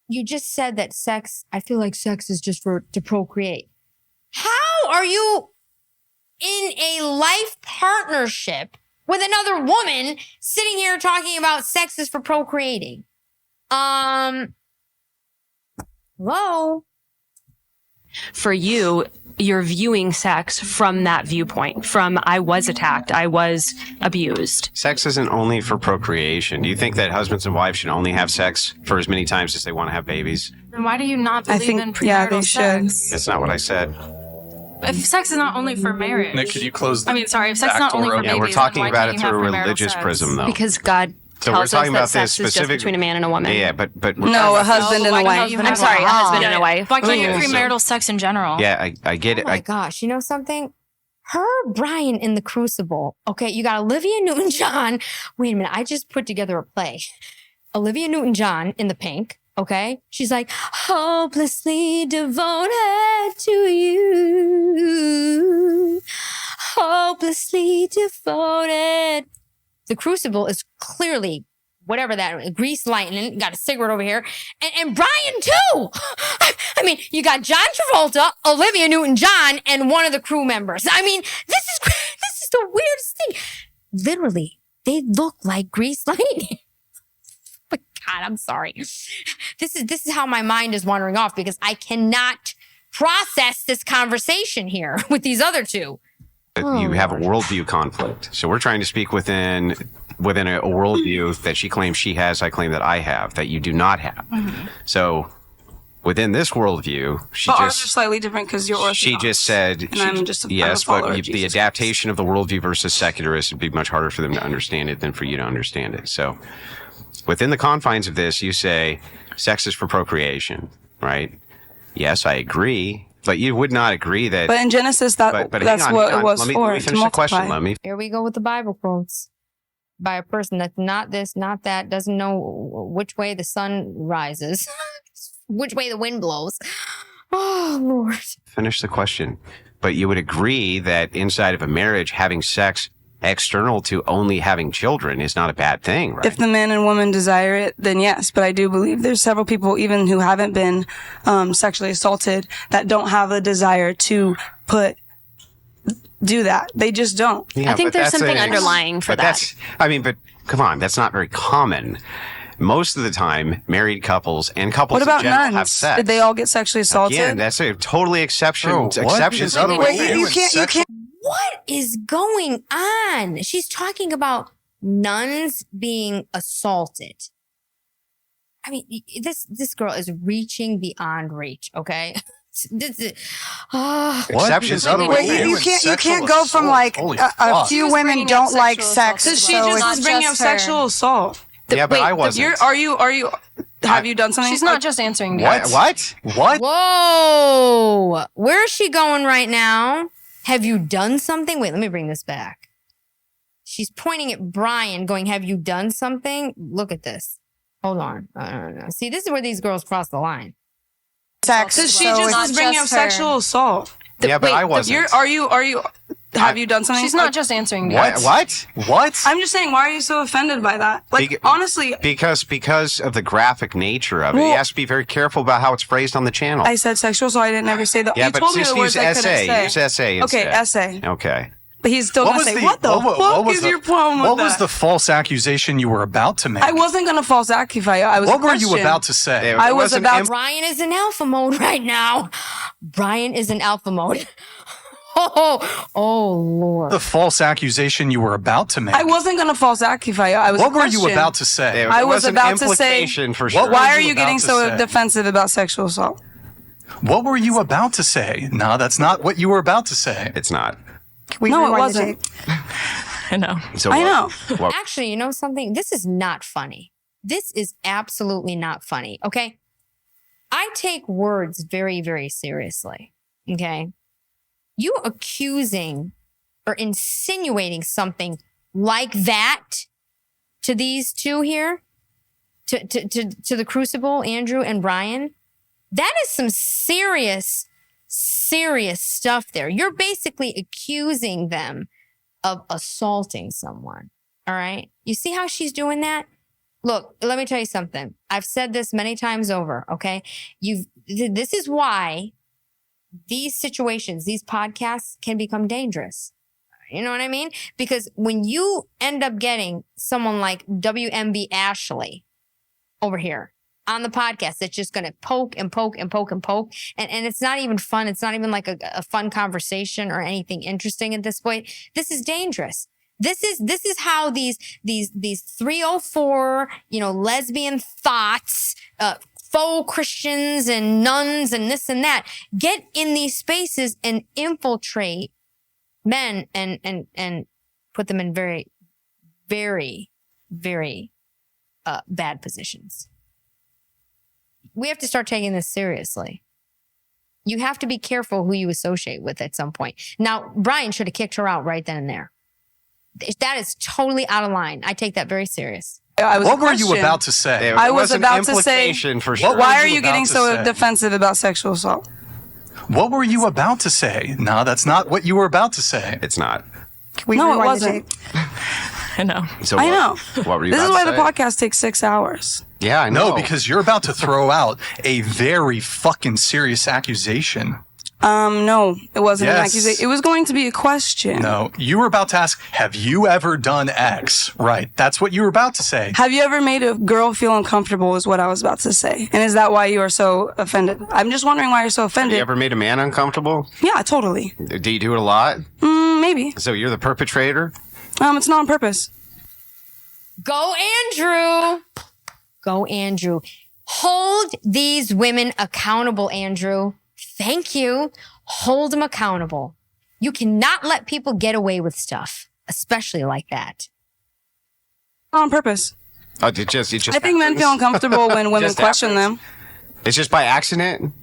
you just said that sex. I feel like sex is just to procreate. How are you in a life partnership with another woman sitting here talking about sex is for procreating? Hello? For you, you're viewing sex from that viewpoint, from I was attacked, I was abused. Sex isn't only for procreation. Do you think that husbands and wives should only have sex for as many times as they want to have babies? Then why do you not believe in premarital yeah, they should. sex? That's not what I said. If sex is not only for marriage. Nick, could you close the if sex is not only for babies, Yeah, we're talking then why about can't it you through a have premarital religious sex? prism, though. Because God So we're tells us talking that about sex this is just specific between a man and a woman. Yeah, but we're No, talking a about husband and a wife. I'm sorry, a husband and a wife. Why can't you Yeah, premarital sex in general? Yeah, I get it. Oh my gosh, you know something? Her Brian in the Crucible. Okay, you got Olivia Newton-John. Wait a minute, I just put together a play. Olivia Newton-John in the pink. Okay, she's like hopelessly devoted to you, hopelessly devoted. The Crucible is clearly whatever that grease lightning. Got a cigarette over here, and Brian too. I mean, you got John Travolta, Olivia Newton-John, and one of the crew members. I mean, this is the weirdest thing. Literally, they look like grease lightning. But God, I'm sorry. This is how my mind is wandering off because I cannot process this conversation here with these other two. You have a worldview conflict. So we're trying to speak within a worldview that she claims she has, I claim that I have, that you do not have. Mm-hmm. So within this worldview, ours are slightly different because you're Orthodox. She just said, and I'm just yes, I'm a but follower of the Jesus adaptation of the worldview versus secularists would be much harder for them to understand it than for you to understand it. So within the confines of this, you say sex is for procreation, right? Yes, I agree. But you would not agree that. But in Genesis, that's what it was for. Let me finish the question. Here we go with the Bible quotes by a person that's not this, not that, doesn't know which way the sun rises, which way the wind blows. Oh, Lord. Finish the question. But you would agree that inside of a marriage, having sex external to only having children is not a bad thing, right? If the man and woman desire it, then yes. But I do believe there's several people, even who haven't been sexually assaulted, that don't have a desire to do that. They just don't. Yeah, I think there's something underlying for that. But come on, that's not very common. most of the time, married couples and couples What about in general have nuns? sex. Did they all get sexually assaulted? Again, that's a totally exception. Bro, what exceptions is to the going rule. on? you can't. What is going on? She's talking about nuns being assaulted. I mean, this girl is reaching beyond reach, okay? This is, Exceptions to the rule. Wait, you can't go from like a few women don't like sex. She So just it's was bringing up sexual assault. Yeah, but I wasn't. Are you? Have you done something? She's not just answering. What? whoa! Where is she going right now? Have you done something? Wait, let me bring this back. She's pointing at Brian, going, "Have you done something?" Look at this. Hold on. See, this is where these girls cross the line. sex. She So just it's- was bringing up sexual assault. Yeah, but I wasn't. Are you? Have you done something? She's not just answering. What? I'm just saying, why are you so offended by that? Like, honestly, Because of the graphic nature of it. You have to be very careful about how it's phrased on the channel. I said sexual, so I didn't ever say that. Yeah, You but told me just the words use I couldn't essay. say. Use essay Okay, instead. essay. Okay. But he's still gonna say, "What the fuck is your problem with What that?" was the false accusation you were about to make? I wasn't gonna false accuse you. I was. What were you about to say? I was about. Brian is in alpha mode right now. Brian is in alpha mode. Oh Lord. The false accusation you were about to make. I wasn't gonna false accuse you. I was. What were you about to say? I was about to say. For sure. Why are you you about getting to so say? defensive about sexual assault? What were you about to say? No, that's not what you were about to say. It's not. No, it wasn't. I know. So I know. Actually, you know something? This is not funny. This is absolutely not funny. Okay. I take words very, very seriously. Okay. You accusing or insinuating something like that to these two here, to the Crucible, Andrew and Brian, that is some serious stuff there. You're basically accusing them of assaulting someone. All right. You see how she's doing that? Look, let me tell you something. I've said this many times over. Okay. This is why these situations, these podcasts can become dangerous. You know what I mean? Because when you end up getting someone like WNBA Ashley over here on the podcast that's just going to poke and poke and poke and poke. And it's not even fun. It's not even like a fun conversation or anything interesting at this point. This is dangerous. This is how these 304, lesbian thoughts, faux Christians and nuns and this and that get in these spaces and infiltrate men and put them in very, very, very bad positions. We have to start taking this seriously. You have to be careful who you associate with at some point. Now, Brian should have kicked her out right then and there. That is totally out of line. I take that very serious. What were you about to say? I was about to say, for sure. why are you getting so defensive about sexual assault? What were you about to say? No, that's not what you were about to say. It's not. No, it wasn't. I know. So I know. What were you This is about why to the say? podcast takes 6 hours. Yeah, I know. No, because you're about to throw out a very fucking serious accusation. No, it wasn't an Yes. accusation. It was going to be a question. No, you were about to ask, have you ever done X? Right. That's what you were about to say. Have you ever made a girl feel uncomfortable is what I was about to say. And is that why you are so offended? I'm just wondering why you're so Have offended. you ever made a man uncomfortable? Yeah, totally. Do you do it a lot? Maybe. So you're the perpetrator? It's not on purpose. Go, Andrew. Go, Andrew. Hold these women accountable, Andrew. Thank you. Hold them accountable. You cannot let people get away with stuff, especially like that. Not on purpose. Oh, it just I think men feel uncomfortable when women Just question happens. them. It's just by accident?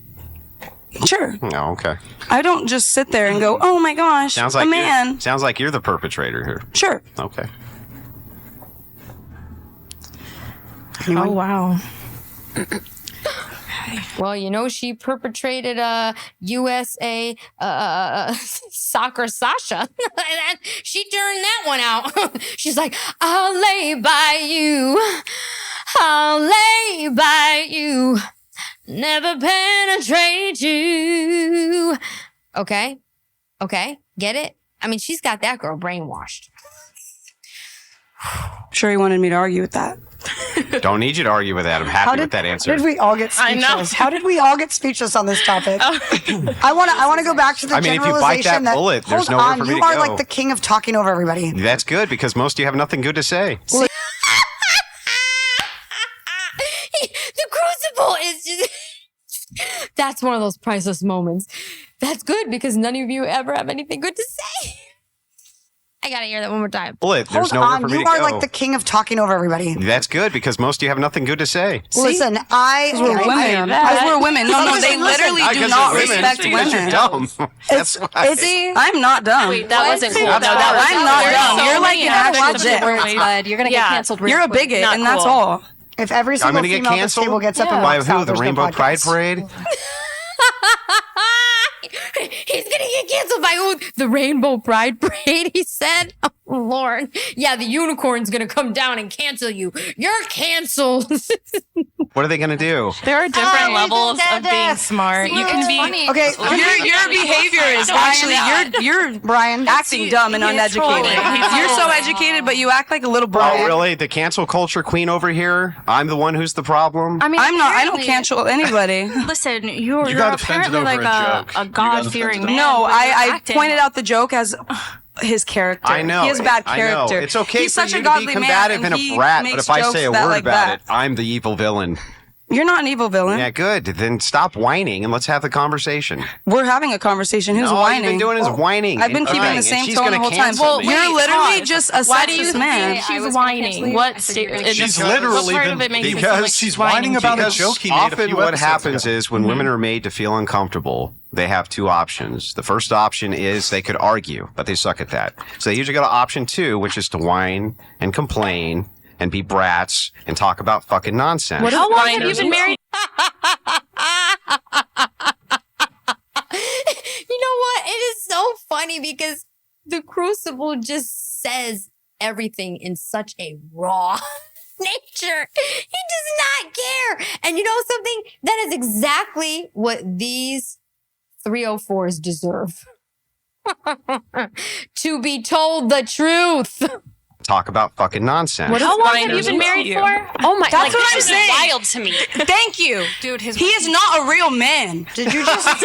Sure. No, okay. I don't just sit there and go, oh my gosh, Sounds like a man. Sounds like you're the perpetrator here. Sure. Okay. Oh, wow. Well, she perpetrated USA soccer Sasha. She turned that one out. She's like, I'll lay by you. I'll lay by you. Never penetrate you. Okay. Get it? I mean, she's got that girl brainwashed. Sure, he wanted me to argue with that. Don't need you to argue with that. I'm happy with that answer. How did we all get speechless? I know. How did we all get speechless on this topic? I want to go back to the if you bite generalization that bullet, there's hold nowhere on, for me you to are go. like the king of talking over everybody. That's good because most of you have nothing good to say. The Crucible is just... That's one of those priceless moments. That's good because none of you ever have anything good to say. I gotta hear that one more time. Bullet, there's Hold nowhere on, for me you to are go. like the king of talking over everybody. That's good because most of you have nothing good to say. Listen, We're women. Because we're women. No, they literally do not respect Because you're women. dumb. That's why. I'm not dumb. Wait, that wasn't cool. That's No, that was I'm not dumb. so You're like many an actual other dick. words, bud. You're gonna get canceled. Real You're a quick. bigot, Not and that's cool. all. if every I'm single going to get female at this canceled? table gets up and By walks who? out, The there's no Rainbow Pride podcast. Parade? He's gonna get canceled by who? The Rainbow Pride Parade, he said. Oh, Lord. Yeah, the unicorn's gonna come down and cancel you. You're canceled. What are they going to do? There are different levels of being smart. You can be Okay, Your behavior is actually you're Brian. acting dumb and uneducated. You're so educated, but you act like a little boy. Oh, really? The cancel culture queen over here? I'm the one who's the problem? I mean, I'm not. I don't apparently- cancel anybody. Listen, you're got offended apparently over like a joke. a God-fearing man. No, but you're I acting- pointed out the joke as his character. I know. He has bad I know. character. It's okay He's for such you a to be godly combative man, and he a brat, but makes if I say a jokes that word like about that. it, I'm the evil villain. You're not an evil villain. Yeah, good. Then stop whining and let's have the conversation. We're having a conversation. Who's All whining? you've been doing is whining. I've been and keeping crying, the same and she's tone the gonna whole time. cancel Well, me. you're literally just a Why do you sexist man. I she's was whining? What She's literally part been of it makes it seem because like she's whining about a Because joke he made a often few what episodes happens ago. is when women are made to feel uncomfortable, they have two options. The first option is they could argue, but they suck at that. So they usually go to option 2, which is to whine and complain and be brats and talk about fucking nonsense. How long have you been married? You know what? It is so funny because the Crucible just says everything in such a raw nature. He does not care. And you know something? That is exactly what these 304s deserve. To be told the truth. Talk about fucking nonsense. How long have you been married for? Oh my! That's what I'm this is saying. Wild to me. Thank you. Dude, He is not a real man. Did you just? He's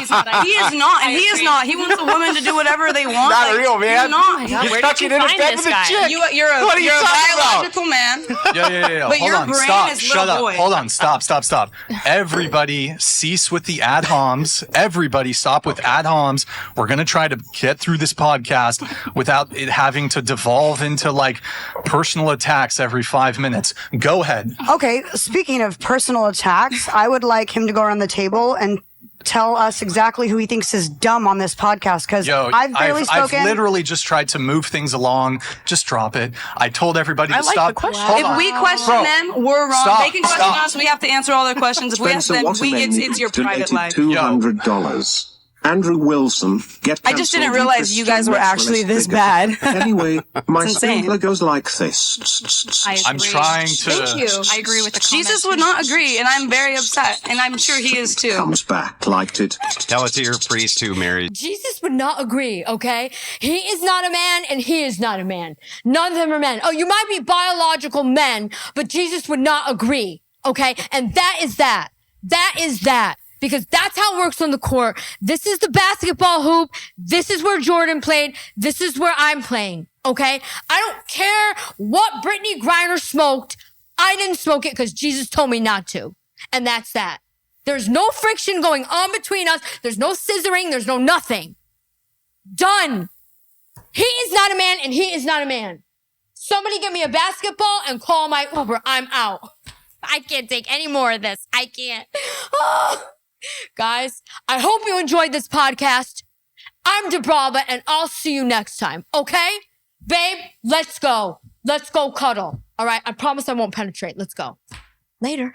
not. He is not, and he is not. He wants a woman to do whatever they want. Not a real man. He's not. You're fucking in a find bed this with a guy? chick. You're a What are you talking about? biological man. Yeah. But Hold your on. brain Stop. is Shut little up. boy. Hold on. Stop. Everybody cease with the ad homs. Everybody stop with ad homs. We're going to try to get through this podcast without it having to devolve into like personal attacks every 5 minutes. Go ahead. Okay, speaking of personal attacks, I would like him to go around the table and tell us exactly who he thinks is dumb on this podcast, because I've barely spoken. I've literally just tried to move things along. Just drop it. I told everybody to like stop. the question. Hold If on. we question Bro, them, we're wrong. stop, They can question stop. us. We have to answer all their questions. If we ask them, it's your private life. $200. Andrew Wilson, get I just didn't cancelled, realize you guys were actually this naturalist bad. Anyway, my It's insane. sprinkler goes like this. I'm trying to. Thank you. I agree with the Jesus comments. would not agree, and I'm very upset, and I'm sure he is too. Comes back like it. Tell it to your priest too, Mary. Jesus would not agree, okay? He is not a man and he is not a man. None of them are men. Oh, you might be biological men, but Jesus would not agree, okay? And that is that. That is that. Because that's how it works on the court. This is the basketball hoop. This is where Jordan played. This is where I'm playing, okay? I don't care what Brittany Griner smoked. I didn't smoke it because Jesus told me not to. And that's that. There's no friction going on between us. There's no scissoring. There's no nothing. Done. He is not a man and he is not a man. Somebody give me a basketball and call my Uber. I'm out. I can't take any more of this. I can't. Oh. Guys, I hope you enjoyed this podcast. I'm DiBRAVA and I'll see you next time. Okay? Babe, let's go. Let's go cuddle. All right? I promise I won't penetrate. Let's go. Later.